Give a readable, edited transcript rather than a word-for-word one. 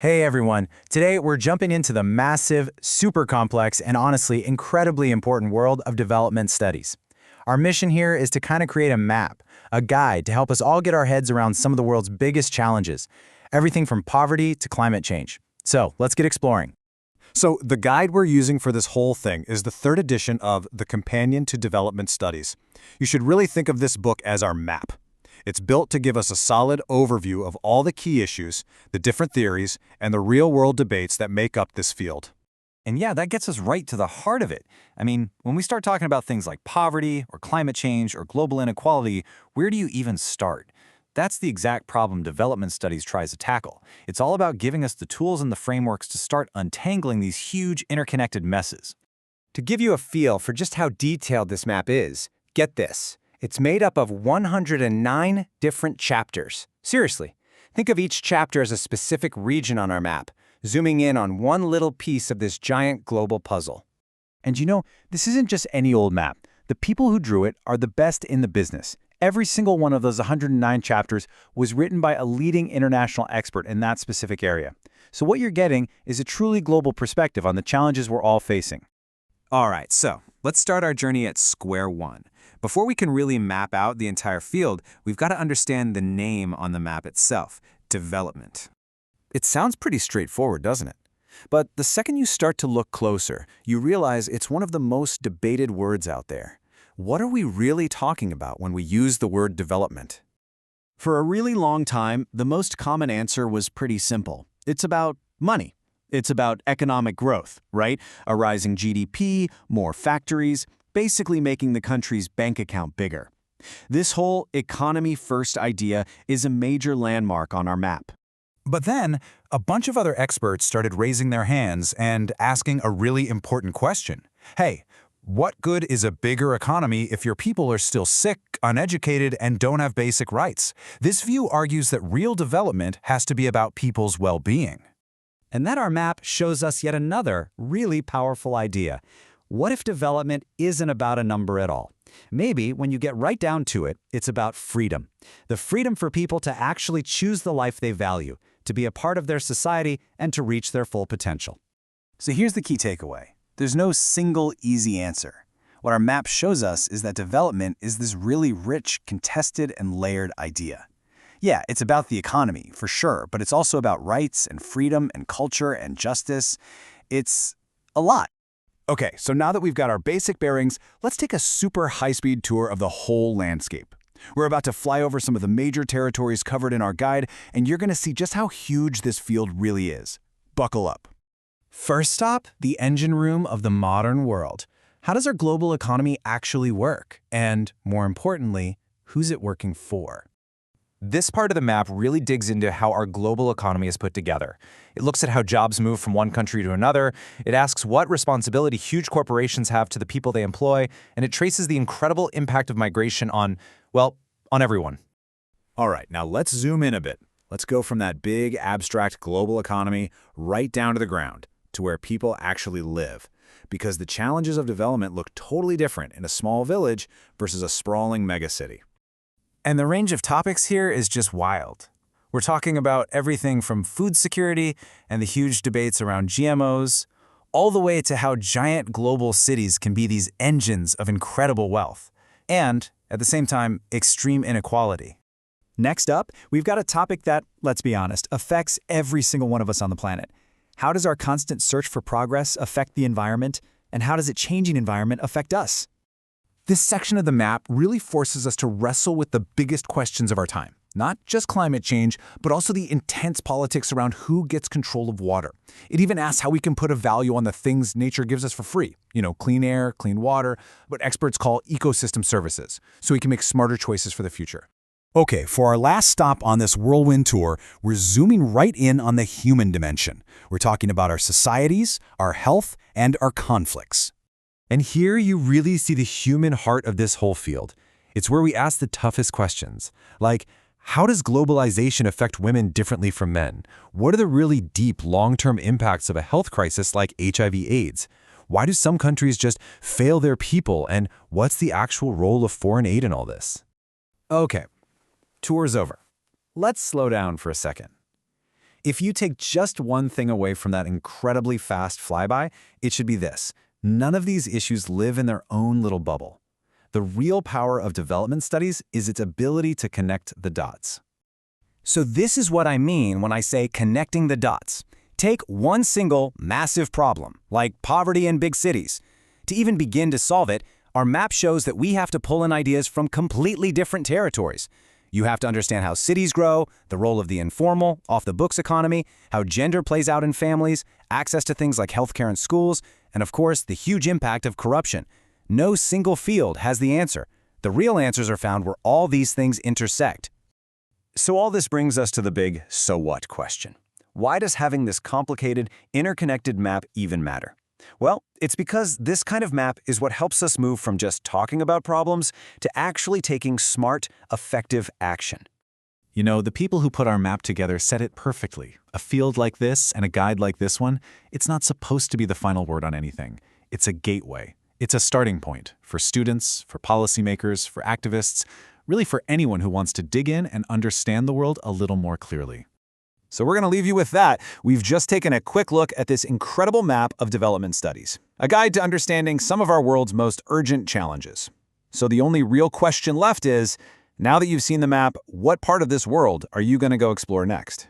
Hey everyone, today we're jumping into the massive, super complex, and honestly incredibly important world of development studies. Our mission here is to kind of create a map, a guide to help us all get our heads around some of the world's biggest challenges, everything from poverty to climate change. So let's get exploring. So the guide we're using for this whole thing is the third edition of The Companion to Development Studies. You should really think of this book as our map. It's built to give us a solid overview of all the key issues, the different theories, and the real-world debates that make up this field. And yeah, that gets us right to the heart of it. I mean, when we start talking about things like poverty or climate change or global inequality, where do you even start? That's the exact problem development studies tries to tackle. It's all about giving us the tools and the frameworks to start untangling these huge interconnected messes. To give you a feel for just how detailed this map is, get this. It's made up of 109 different chapters. Seriously, think of each chapter as a specific region on our map, zooming in on one little piece of this giant global puzzle. And you know, this isn't just any old map. The people who drew it are the best in the business. Every single one of those 109 chapters was written by a leading international expert in that specific area. So what you're getting is a truly global perspective on the challenges we're all facing. All right, so let's start our journey at square one. Before we can really map out the entire field, we've got to understand the name on the map itself, development. It sounds pretty straightforward, doesn't it? But the second you start to look closer, you realize it's one of the most debated words out there. What are we really talking about when we use the word development? For a really long time, the most common answer was pretty simple. It's about money. It's about economic growth, right? A rising GDP, more factories, basically making the country's bank account bigger. This whole economy-first idea is a major landmark on our map. But then, a bunch of other experts started raising their hands and asking a really important question. Hey, what good is a bigger economy if your people are still sick, uneducated, and don't have basic rights? This view argues that real development has to be about people's well-being. And that our map shows us yet another really powerful idea. What if development isn't about a number at all? Maybe, when you get right down to it, it's about freedom. The freedom for people to actually choose the life they value, to be a part of their society, and to reach their full potential. So here's the key takeaway. There's no single easy answer. What our map shows us is that development is this really rich, contested, and layered idea. Yeah, it's about the economy, for sure, but it's also about rights and freedom and culture and justice. It's a lot. Okay, so now that we've got our basic bearings, let's take a super high-speed tour of the whole landscape. We're about to fly over some of the major territories covered in our guide, and you're going to see just how huge this field really is. Buckle up. First stop, the engine room of the modern world. How does our global economy actually work? And more importantly, who's it working for? This part of the map really digs into how our global economy is put together. It looks at how jobs move from one country to another, it asks what responsibility huge corporations have to the people they employ, and it traces the incredible impact of migration on, well, on everyone. All right, now let's zoom in a bit. Let's go from that big, abstract global economy right down to the ground, to where people actually live. Because the challenges of development look totally different in a small village versus a sprawling megacity. And the range of topics here is just wild. We're talking about everything from food security and the huge debates around GMOs, all the way to how giant global cities can be these engines of incredible wealth, and, at the same time, extreme inequality. Next up, we've got a topic that, let's be honest, affects every single one of us on the planet. How does our constant search for progress affect the environment, and how does a changing environment affect us? This section of the map really forces us to wrestle with the biggest questions of our time. Not just climate change, but also the intense politics around who gets control of water. It even asks how we can put a value on the things nature gives us for free. You know, clean air, clean water, what experts call ecosystem services, so we can make smarter choices for the future. Okay, for our last stop on this whirlwind tour, we're zooming right in on the human dimension. We're talking about our societies, our health, and our conflicts. And here you really see the human heart of this whole field. It's where we ask the toughest questions, like, how does globalization affect women differently from men? What are the really deep, long-term impacts of a health crisis like HIV/AIDS? Why do some countries just fail their people, and what's the actual role of foreign aid in all this? Okay, tour's over. Let's slow down for a second. If you take just one thing away from that incredibly fast flyby, it should be this. None of these issues live in their own little bubble. The real power of development studies is its ability to connect the dots. So this is what I mean when I say connecting the dots. Take one single, massive problem, like poverty in big cities. To even begin to solve it, our map shows that we have to pull in ideas from completely different territories. You have to understand how cities grow, the role of the informal, off-the-books economy, how gender plays out in families, access to things like healthcare and schools, and of course, the huge impact of corruption. No single field has the answer. The real answers are found where all these things intersect. So all this brings us to the big "so what" question. Why does having this complicated, interconnected map even matter? Well, it's because this kind of map is what helps us move from just talking about problems to actually taking smart, effective action. You know, the people who put our map together said it perfectly. A field like this and a guide like this one, it's not supposed to be the final word on anything. It's a gateway. It's a starting point for students, for policymakers, for activists, really for anyone who wants to dig in and understand the world a little more clearly. So we're going to leave you with that. We've just taken a quick look at this incredible map of development studies, a guide to understanding some of our world's most urgent challenges. So the only real question left is, now that you've seen the map, what part of this world are you going to go explore next?